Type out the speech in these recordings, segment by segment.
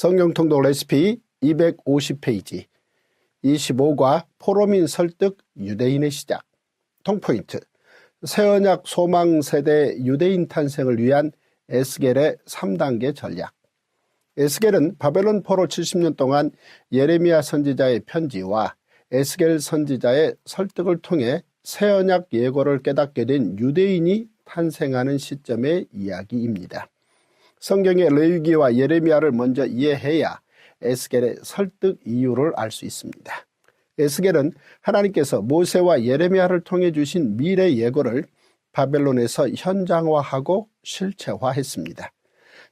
성경 통독 레시피 250페이지 25과 포로민 설득 유대인의 시작. 통포인트. 새언약 소망 세대 유대인 탄생을 위한 에스겔의 3단계 전략. 에스겔은 바벨론 포로 70년 동안 예레미야 선지자의 편지와 에스겔 선지자의 설득을 통해 새언약 예고를 깨닫게 된 유대인이 탄생하는 시점의 이야기입니다. 성경의 레위기와 예레미야를 먼저 이해해야 에스겔의 설득 이유를 알 수 있습니다. 에스겔은 하나님께서 모세와 예레미야를 통해 주신 미래 예고를 바벨론에서 현장화하고 실체화했습니다.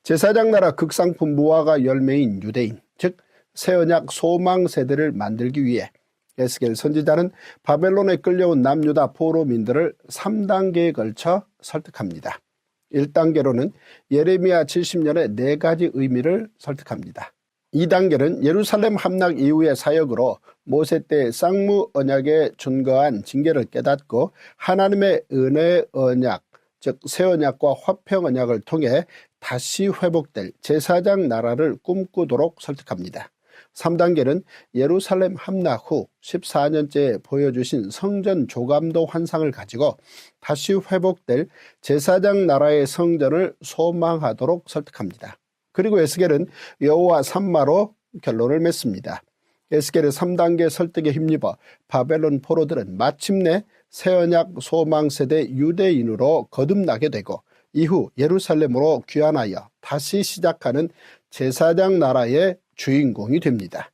제사장 나라 극상품 무화과 열매인 유대인, 즉 새언약 소망 세대를 만들기 위해 에스겔 선지자는 바벨론에 끌려온 남유다 포로민들을 3단계에 걸쳐 설득합니다. 1단계로는 예레미야 70년의 4가지 의미를 설득합니다. 2단계는 예루살렘 함락 이후의 사역으로 모세 때 쌍무 언약에 준거한 징계를 깨닫고 하나님의 은혜의 언약, 즉 새언약과 화평 언약을 통해 다시 회복될 제사장 나라를 꿈꾸도록 설득합니다. 3단계는 예루살렘 함락 후 14년째에 보여주신 성전 조감도 환상을 가지고 다시 회복될 제사장 나라의 성전을 소망하도록 설득합니다. 그리고 에스겔은 여호와 삼마로 결론을 맺습니다. 에스겔의 3단계 설득에 힘입어 바벨론 포로들은 마침내 새언약 소망세대 유대인으로 거듭나게 되고 이후 예루살렘으로 귀환하여 다시 시작하는 제사장 나라의 주인공이 됩니다.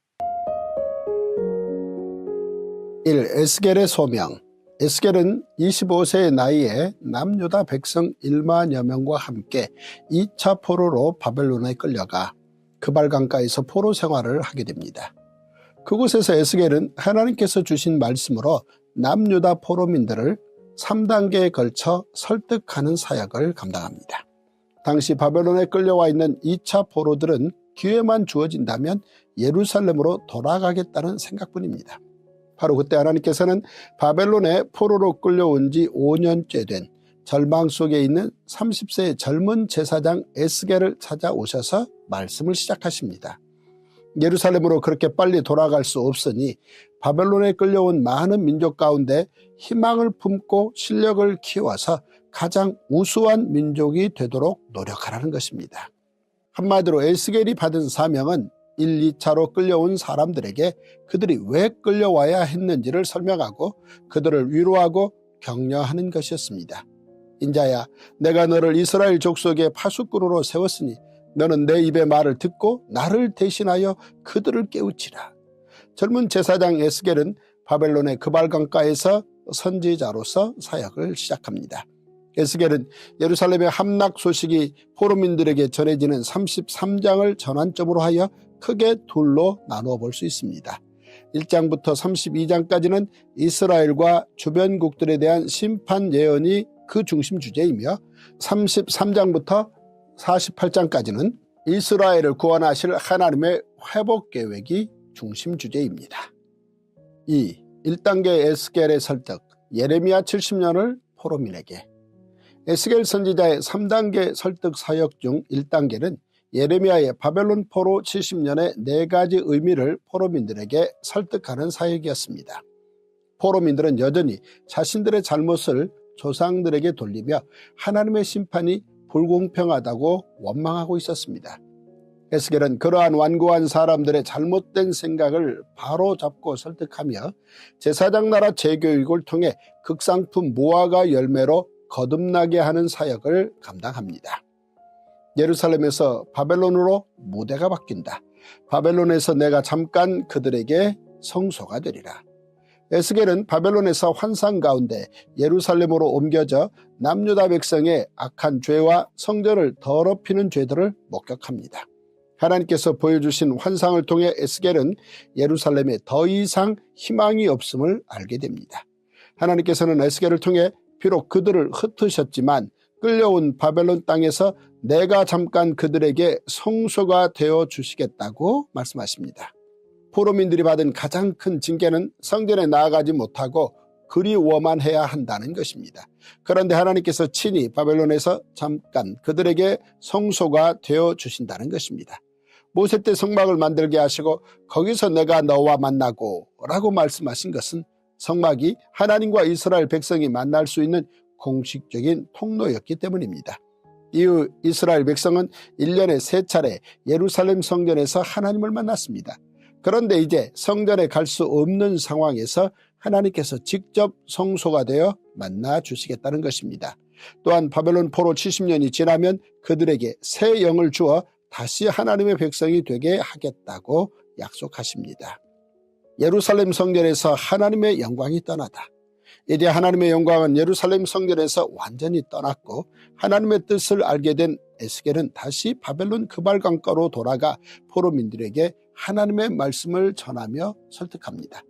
1. 에스겔의 소명. 에스겔은 25세의 나이에 남유다 백성 1만여 명과 함께 2차 포로로 바벨론에 끌려가 그발강가에서 포로 생활을 하게 됩니다. 그곳에서 에스겔은 하나님께서 주신 말씀으로 남유다 포로민들을 3단계에 걸쳐 설득하는 사역을 감당합니다. 당시 바벨론에 끌려와 있는 2차 포로들은 기회만 주어진다면 예루살렘으로 돌아가겠다는 생각뿐입니다. 바로 그때 하나님께서는 바벨론에 포로로 끌려온 지 5년째 된 절망 속에 있는 30세의 젊은 제사장 에스겔을 찾아오셔서 말씀을 시작하십니다. 예루살렘으로 그렇게 빨리 돌아갈 수 없으니 바벨론에 끌려온 많은 민족 가운데 희망을 품고 실력을 키워서 가장 우수한 민족이 되도록 노력하라는 것입니다. 한마디로 에스겔이 받은 사명은 1, 2차로 끌려온 사람들에게 그들이 왜 끌려와야 했는지를 설명하고 그들을 위로하고 격려하는 것이었습니다. 인자야, 내가 너를 이스라엘 족속의 파수꾼으로 세웠으니 너는 내 입의 말을 듣고 나를 대신하여 그들을 깨우치라. 젊은 제사장 에스겔은 바벨론의 그발강가에서 선지자로서 사역을 시작합니다. 에스겔은 예루살렘의 함락 소식이 포로민들에게 전해지는 33장을 전환점으로 하여 크게 둘로 나누어 볼 수 있습니다. 1장부터 32장까지는 이스라엘과 주변국들에 대한 심판 예언이 그 중심 주제이며 33장부터 48장까지는 이스라엘을 구원하실 하나님의 회복 계획이 중심 주제입니다. 2. 1단계 에스겔의 설득, 예레미야 70년을 포로민에게. 에스겔 선지자의 3단계 설득 사역 중 1단계는 예레미야의 바벨론 포로 70년의 4가지 의미를 포로민들에게 설득하는 사역이었습니다. 포로민들은 여전히 자신들의 잘못을 조상들에게 돌리며 하나님의 심판이 불공평하다고 원망하고 있었습니다. 에스겔은 그러한 완고한 사람들의 잘못된 생각을 바로잡고 설득하며 제사장 나라 재교육을 통해 극상품 무화과 열매로 거듭나게 하는 사역을 감당합니다. 예루살렘에서 바벨론으로 무대가 바뀐다. 바벨론에서 내가 잠깐 그들에게 성소가 되리라. 에스겔은 바벨론에서 환상 가운데 예루살렘으로 옮겨져 남유다 백성의 악한 죄와 성전을 더럽히는 죄들을 목격합니다. 하나님께서 보여주신 환상을 통해 에스겔은 예루살렘에 더 이상 희망이 없음을 알게 됩니다. 하나님께서는 에스겔을 통해 비록 그들을 흩으셨지만 끌려온 바벨론 땅에서 내가 잠깐 그들에게 성소가 되어 주시겠다고 말씀하십니다. 포로민들이 받은 가장 큰 징계는 성전에 나아가지 못하고 그리워만 해야 한다는 것입니다. 그런데 하나님께서 친히 바벨론에서 잠깐 그들에게 성소가 되어 주신다는 것입니다. 모세 때 성막을 만들게 하시고 거기서 내가 너와 만나고 라고 말씀하신 것은 성막이 하나님과 이스라엘 백성이 만날 수 있는 공식적인 통로였기 때문입니다. 이후 이스라엘 백성은 1년에 3차례 예루살렘 성전에서 하나님을 만났습니다. 그런데 이제 성전에 갈 수 없는 상황에서 하나님께서 직접 성소가 되어 만나 주시겠다는 것입니다. 또한 바벨론 포로 70년이 지나면 그들에게 새 영을 주어 다시 하나님의 백성이 되게 하겠다고 약속하십니다. 예루살렘 성전에서 하나님의 영광이 떠나다. 이제 하나님의 영광은 예루살렘 성전에서 완전히 떠났고 하나님의 뜻을 알게 된 에스겔은 다시 바벨론 그발강가로 돌아가 포로민들에게 하나님의 말씀을 전하며 설득합니다.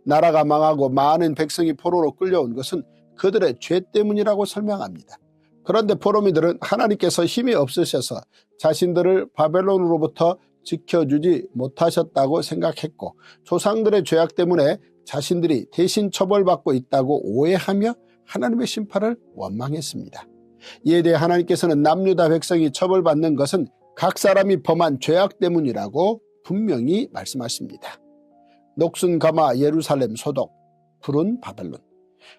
나라가 망하고 많은 백성이 포로로 끌려온 것은 그들의 죄 때문이라고 설명합니다. 그런데 포로민들은 하나님께서 힘이 없으셔서 자신들을 바벨론으로부터 지켜주지 못하셨다고 생각했고 조상들의 죄악 때문에 자신들이 대신 처벌받고 있다고 오해하며 하나님의 심판을 원망했습니다. 이에 대해 하나님께서는 남유다 백성이 처벌받는 것은 각 사람이 범한 죄악 때문이라고 분명히 말씀하십니다. 녹슨 가마 예루살렘 소독 푸른 바벨론.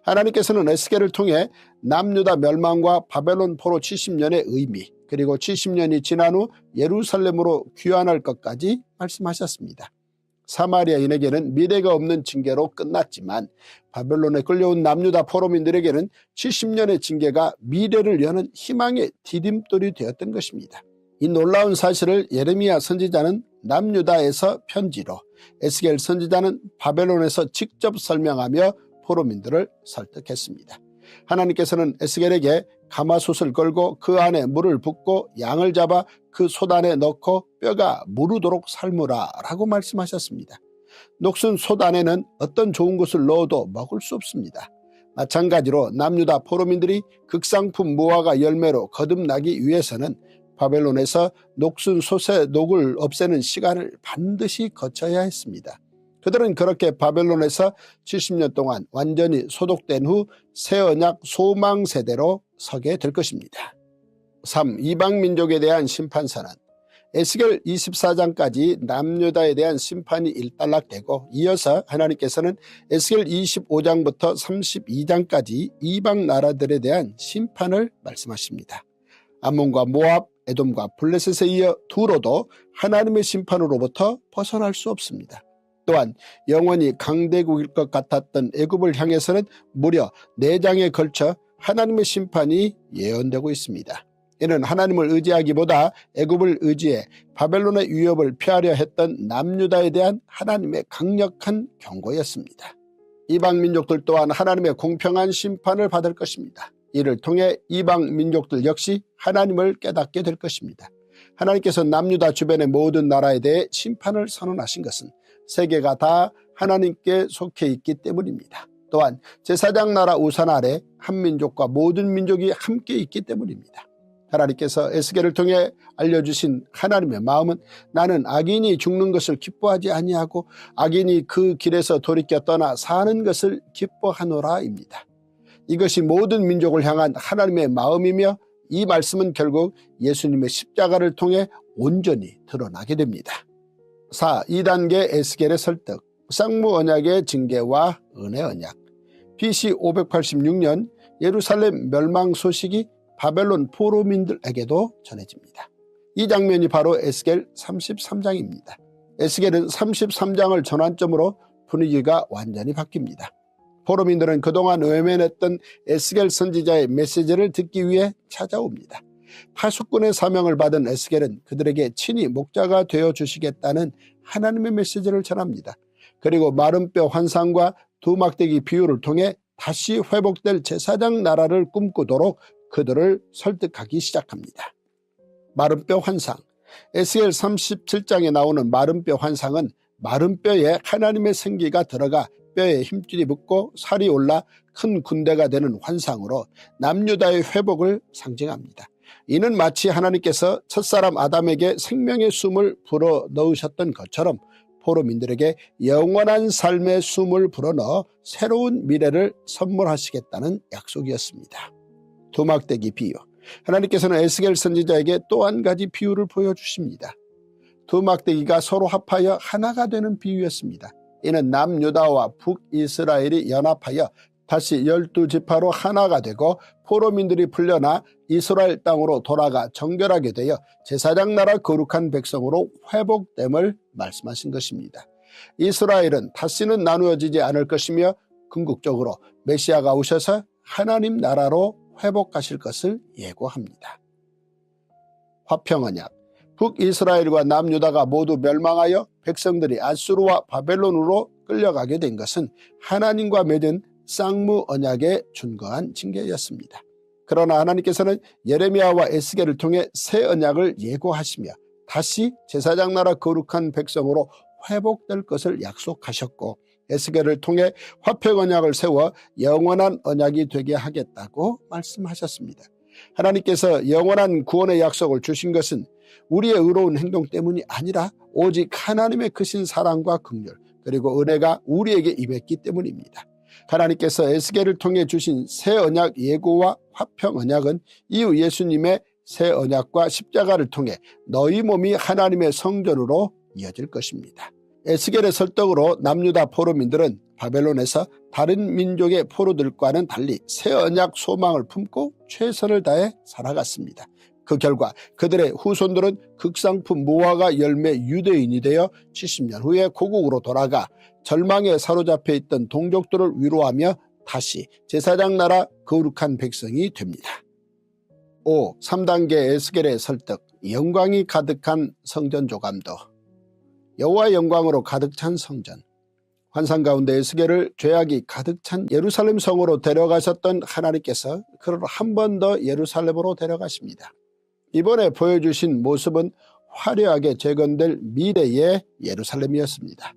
하나님께서는 에스겔을 통해 남유다 멸망과 바벨론 포로 70년의 의미 그리고 70년이 지난 후 예루살렘으로 귀환할 것까지 말씀하셨습니다. 사마리아인에게는 미래가 없는 징계로 끝났지만 바벨론에 끌려온 남유다 포로민들에게는 70년의 징계가 미래를 여는 희망의 디딤돌이 되었던 것입니다. 이 놀라운 사실을 예레미야 선지자는 남유다에서 편지로, 에스겔 선지자는 바벨론에서 직접 설명하며 포로민들을 설득했습니다. 하나님께서는 에스겔에게 가마솥을 걸고 그 안에 물을 붓고 양을 잡아 그 솥 안에 넣고 뼈가 무르도록 삶으라 라고 말씀하셨습니다. 녹슨 솥 안에는 어떤 좋은 것을 넣어도 먹을 수 없습니다. 마찬가지로 남유다 포로민들이 극상품 무화과 열매로 거듭나기 위해서는 바벨론에서 녹슨 솥의 녹을 없애는 시간을 반드시 거쳐야 했습니다. 그들은 그렇게 바벨론에서 70년 동안 완전히 소독된 후 새 언약 소망 세대로 서게 될 것입니다. 3. 이방민족에 대한 심판선언. 에스겔 24장까지 남유다에 대한 심판이 일단락되고 이어서 하나님께서는 에스겔 25장부터 32장까지 이방 나라들에 대한 심판을 말씀하십니다. 암몬과 모압, 에돔과 블레셋에 이어 두로도 하나님의 심판으로부터 벗어날 수 없습니다. 또한 영원히 강대국일 것 같았던 애굽을 향해서는 무려 4장에 걸쳐 하나님의 심판이 예언되고 있습니다. 이는 하나님을 의지하기보다 애굽을 의지해 바벨론의 위협을 피하려 했던 남유다에 대한 하나님의 강력한 경고였습니다. 이방 민족들 또한 하나님의 공평한 심판을 받을 것입니다. 이를 통해 이방 민족들 역시 하나님을 깨닫게 될 것입니다. 하나님께서 남유다 주변의 모든 나라에 대해 심판을 선언하신 것은 세계가 다 하나님께 속해 있기 때문입니다. 또한 제4장 나라 우산 아래 한 민족과 모든 민족이 함께 있기 때문입니다. 하나님께서 에스겔을 통해 알려주신 하나님의 마음은 나는 악인이 죽는 것을 기뻐하지 아니하고 악인이 그 길에서 돌이켜 떠나 사는 것을 기뻐하노라입니다. 이것이 모든 민족을 향한 하나님의 마음이며 이 말씀은 결국 예수님의 십자가를 통해 온전히 드러나게 됩니다. 4. 2단계 에스겔의 설득, 쌍무 언약의 징계와 은혜 언약. BC 586년 예루살렘 멸망 소식이 바벨론 포로민들에게도 전해집니다. 이 장면이 바로 에스겔 33장입니다. 에스겔은 33장을 전환점으로 분위기가 완전히 바뀝니다. 포로민들은 그동안 외면했던 에스겔 선지자의 메시지를 듣기 위해 찾아옵니다. 파수꾼의 사명을 받은 에스겔은 그들에게 친히 목자가 되어주시겠다는 하나님의 메시지를 전합니다. 그리고 마른 뼈 환상과 두 막대기 비유를 통해 다시 회복될 제4장 나라를 꿈꾸도록 그들을 설득하기 시작합니다. 마른 뼈 환상. 에스겔 37장에 나오는 마른 뼈 환상은 마른 뼈에 하나님의 생기가 들어가 뼈에 힘줄이 붙고 살이 올라 큰 군대가 되는 환상으로 남유다의 회복을 상징합니다. 이는 마치 하나님께서 첫사람 아담에게 생명의 숨을 불어넣으셨던 것처럼 포로민들에게 영원한 삶의 숨을 불어넣어 새로운 미래를 선물하시겠다는 약속이었습니다. 두막대기 비유. 하나님께서는 에스겔 선지자에게 또 한 가지 비유를 보여주십니다. 두 막대기가 서로 합하여 하나가 되는 비유였습니다. 이는 남유다와 북이스라엘이 연합하여 다시 12지파로 하나가 되고 포로민들이 풀려나 이스라엘 땅으로 돌아가 정결하게 되어 제사장 나라 거룩한 백성으로 회복됨을 말씀하신 것입니다. 이스라엘은 다시는 나누어지지 않을 것이며 궁극적으로 메시아가 오셔서 하나님 나라로 회복하실 것을 예고합니다. 화평언약. 북이스라엘과 남유다가 모두 멸망하여 백성들이 아수르와 바벨론으로 끌려가게 된 것은 하나님과 맺은 쌍무 언약에 준거한 징계였습니다. 그러나 하나님께서는 예레미야와 에스겔을 통해 새 언약을 예고하시며 다시 제사장 나라 거룩한 백성으로 회복될 것을 약속하셨고 에스겔을 통해 화평 언약을 세워 영원한 언약이 되게 하겠다고 말씀하셨습니다. 하나님께서 영원한 구원의 약속을 주신 것은 우리의 의로운 행동 때문이 아니라 오직 하나님의 크신 사랑과 긍휼 그리고 은혜가 우리에게 임했기 때문입니다. 하나님께서 에스겔을 통해 주신 새 언약 예고와 화평 언약은 이후 예수님의 새 언약과 십자가를 통해 너희 몸이 하나님의 성전으로 이어질 것입니다. 에스겔의 설득으로 남유다 포로민들은 바벨론에서 다른 민족의 포로들과는 달리 새 언약 소망을 품고 최선을 다해 살아갔습니다. 그 결과 그들의 후손들은 극상품 무화과 열매 유대인이 되어 70년 후에 고국으로 돌아가 절망에 사로잡혀 있던 동족들을 위로하며 다시 제사장 나라 거룩한 백성이 됩니다. 5. 3단계 에스겔의 설득. 영광이 가득한 성전 조감도. 여호와의 영광으로 가득 찬 성전. 환상 가운데 에스겔을 죄악이 가득 찬 예루살렘 성으로 데려가셨던 하나님께서 그를 한 번 더 예루살렘으로 데려가십니다. 이번에 보여주신 모습은 화려하게 재건될 미래의 예루살렘이었습니다.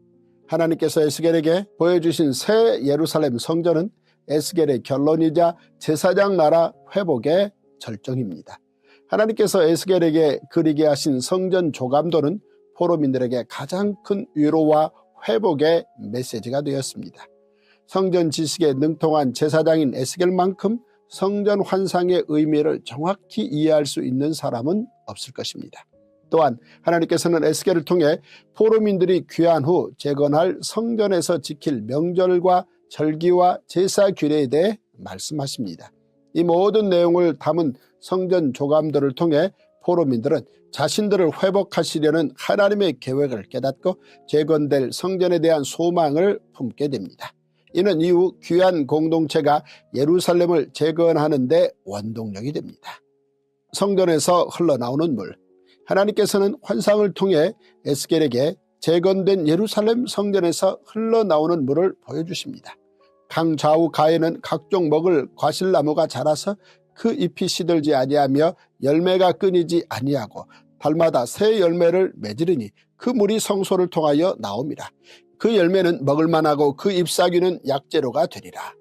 하나님께서 에스겔에게 보여주신 새 예루살렘 성전은 에스겔의 결론이자 제사장 나라 회복의 절정입니다. 하나님께서 에스겔에게 그리게 하신 성전 조감도는 포로민들에게 가장 큰 위로와 회복의 메시지가 되었습니다. 성전 지식에 능통한 제사장인 에스겔만큼 성전 환상의 의미를 정확히 이해할 수 있는 사람은 없을 것입니다. 또한 하나님께서는 에스겔을 통해 포로민들이 귀환 후 재건할 성전에서 지킬 명절과 절기와 제사 규례에 대해 말씀하십니다. 이 모든 내용을 담은 성전 조감도를 통해 포로민들은 자신들을 회복하시려는 하나님의 계획을 깨닫고 재건될 성전에 대한 소망을 품게 됩니다. 이는 이후 귀한 공동체가 예루살렘을 재건하는 데 원동력이 됩니다. 성전에서 흘러나오는 물. 하나님께서는 환상을 통해 에스겔에게 재건된 예루살렘 성전에서 흘러나오는 물을 보여주십니다. 강 좌우 가에는 각종 먹을 과실나무가 자라서 그 잎이 시들지 아니하며 열매가 끊이지 아니하고 달마다 새 열매를 맺으리니 그 물이 성소를 통하여 나옵니다. 그 열매는 먹을만하고 그 잎사귀는 약재료가 되리라.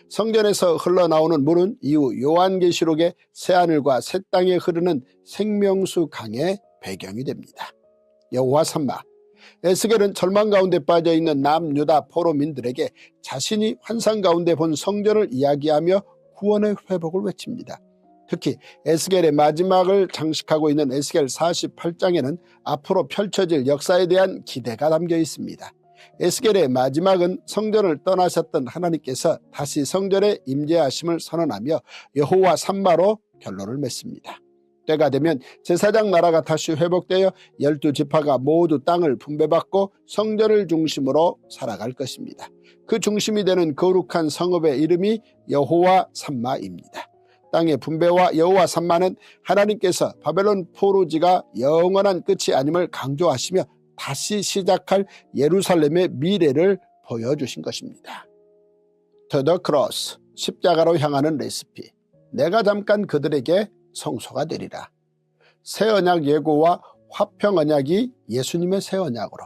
성전에서 흘러나오는 물은 이후 요한계시록의 새하늘과 새 땅에 흐르는 생명수 강의 배경이 됩니다. 여호와 삼마. 에스겔은 절망 가운데 빠져있는 남유다 포로민들에게 자신이 환상 가운데 본 성전을 이야기하며 구원의 회복을 외칩니다. 특히 에스겔의 마지막을 장식하고 있는 에스겔 48장에는 앞으로 펼쳐질 역사에 대한 기대가 담겨 있습니다. 에스겔의 마지막은 성전을 떠나셨던 하나님께서 다시 성전에 임재하심을 선언하며 여호와 삼마로 결론을 맺습니다. 때가 되면 제사장 나라가 다시 회복되어 12지파가 모두 땅을 분배받고 성전을 중심으로 살아갈 것입니다. 그 중심이 되는 거룩한 성읍의 이름이 여호와 삼마입니다. 땅의 분배와 여호와 삼마는 하나님께서 바벨론 포로지가 영원한 끝이 아님을 강조하시며 다시 시작할 예루살렘의 미래를 보여주신 것입니다. To the cross, 십자가로 향하는 레시피. 내가 잠깐 그들에게 성소가 되리라. 새 언약 예고와 화평 언약이 예수님의 새 언약으로.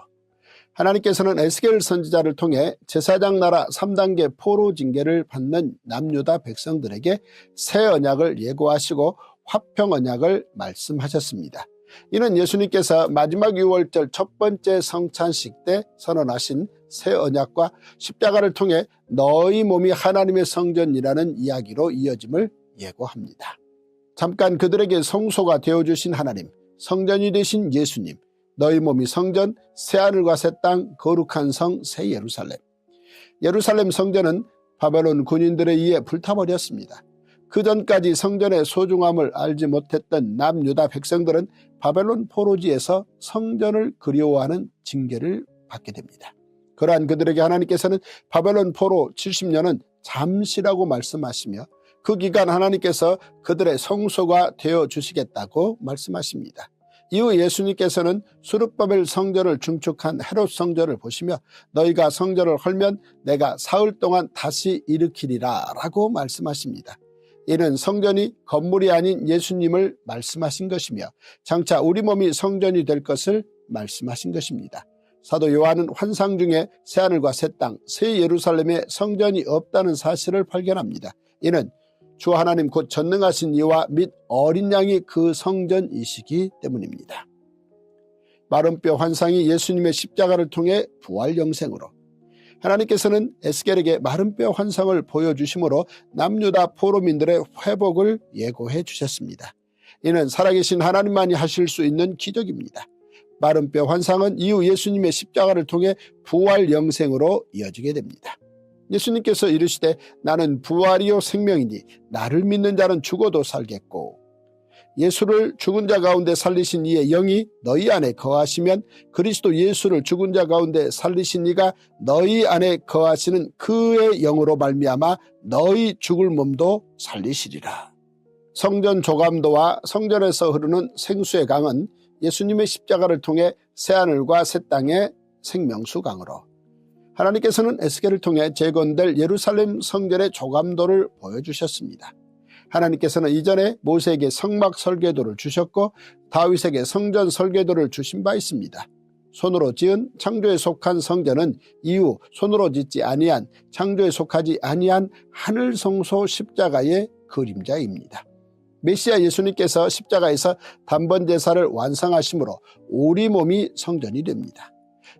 하나님께서는 에스겔 선지자를 통해 제사장 나라 3단계 포로 징계를 받는 남유다 백성들에게 새 언약을 예고하시고 화평 언약을 말씀하셨습니다. 이는 예수님께서 마지막 유월절 첫 번째 성찬식 때 선언하신 새 언약과 십자가를 통해 너희 몸이 하나님의 성전이라는 이야기로 이어짐을 예고합니다. 잠깐 그들에게 성소가 되어주신 하나님, 성전이 되신 예수님, 너희 몸이 성전, 새하늘과 새 땅, 거룩한 성, 새 예루살렘. 예루살렘 성전은 바벨론 군인들에 의해 불타버렸습니다. 그 전까지 성전의 소중함을 알지 못했던 남유다 백성들은 바벨론 포로지에서 성전을 그리워하는 징계를 받게 됩니다. 그러한 그들에게 하나님께서는 바벨론 포로 70년은 잠시라고 말씀하시며 그 기간 하나님께서 그들의 성소가 되어주시겠다고 말씀하십니다. 이후 예수님께서는 수르바벨 성전을 중축한 헤롯 성전을 보시며 너희가 성전을 헐면 내가 사흘 동안 다시 일으키리라 라고 말씀하십니다. 이는 성전이 건물이 아닌 예수님을 말씀하신 것이며 장차 우리 몸이 성전이 될 것을 말씀하신 것입니다. 사도 요한은 환상 중에 새하늘과 새 땅, 새 예루살렘에 성전이 없다는 사실을 발견합니다. 이는 주 하나님 곧 전능하신 이와 및 어린 양이 그 성전이시기 때문입니다. 마른뼈 환상이 예수님의 십자가를 통해 부활 영생으로, 하나님께서는 에스겔에게 마른뼈 환상을 보여주심으로 남유다 포로민들의 회복을 예고해 주셨습니다. 이는 살아계신 하나님만이 하실 수 있는 기적입니다. 마른뼈 환상은 이후 예수님의 십자가를 통해 부활 영생으로 이어지게 됩니다. 예수님께서 이르시되 나는 부활이요 생명이니 나를 믿는 자는 죽어도 살겠고, 예수를 죽은 자 가운데 살리신 이의 영이 너희 안에 거하시면 그리스도 예수를 죽은 자 가운데 살리신 이가 너희 안에 거하시는 그의 영으로 말미암아 너희 죽을 몸도 살리시리라. 성전 조감도와 성전에서 흐르는 생수의 강은 예수님의 십자가를 통해 새하늘과 새 땅의 생명수 강으로, 하나님께서는 에스겔을 통해 재건될 예루살렘 성전의 조감도를 보여주셨습니다. 하나님께서는 이전에 모세에게 성막 설계도를 주셨고 다윗에게 성전 설계도를 주신 바 있습니다. 손으로 지은 창조에 속한 성전은 이후 손으로 짓지 아니한 창조에 속하지 아니한 하늘 성소 십자가의 그림자입니다. 메시아 예수님께서 십자가에서 단번 제사를 완성하심으로 우리 몸이 성전이 됩니다.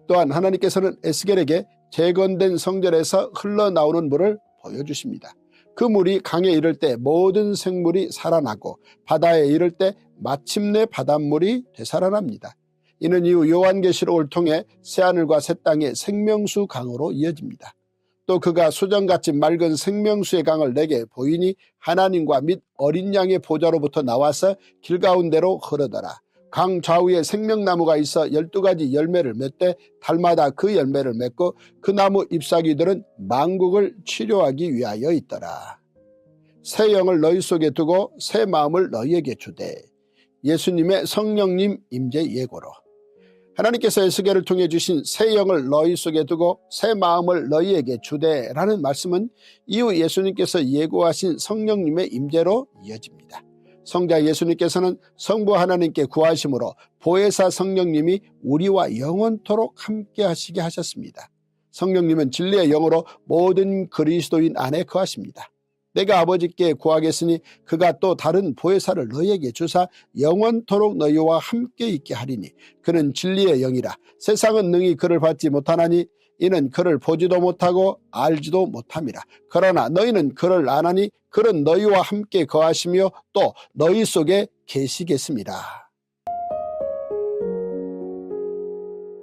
또한 하나님께서는 에스겔에게 재건된 성전에서 흘러나오는 물을 보여주십니다. 그 물이 강에 이를 때 모든 생물이 살아나고 바다에 이를 때 마침내 바닷물이 되살아납니다. 이는 이후 요한계시록을 통해 새하늘과 새 땅의 생명수 강으로 이어집니다. 또 그가 수정같이 맑은 생명수의 강을 내게 보이니 하나님과 및 어린 양의 보좌로부터 나와서 길 가운데로 흐르더라. 강 좌우에 생명나무가 있어 12가지 열매를 맺되 달마다 그 열매를 맺고 그 나무 잎사귀들은 만국을 치료하기 위하여 있더라. 새 영을 너희 속에 두고 새 마음을 너희에게 주되, 예수님의 성령님 임재 예고로, 하나님께서 에스겔을 통해 주신 새 영을 너희 속에 두고 새 마음을 너희에게 주되라는 말씀은 이후 예수님께서 예고하신 성령님의 임재로 이어집니다. 성자 예수님께서는 성부 하나님께 구하심으로 보혜사 성령님이 우리와 영원토록 함께 하시게 하셨습니다. 성령님은 진리의 영으로 모든 그리스도인 안에 거하십니다. 내가 아버지께 구하겠으니 그가 또 다른 보혜사를 너희에게 주사 영원토록 너희와 함께 있게 하리니 그는 진리의 영이라. 세상은 능히 그를 받지 못하나니 이는 그를 보지도 못하고 알지도 못함이라. 그러나 너희는 그를 아나니 그는 너희와 함께 거하시며 또 너희 속에 계시겠습니다.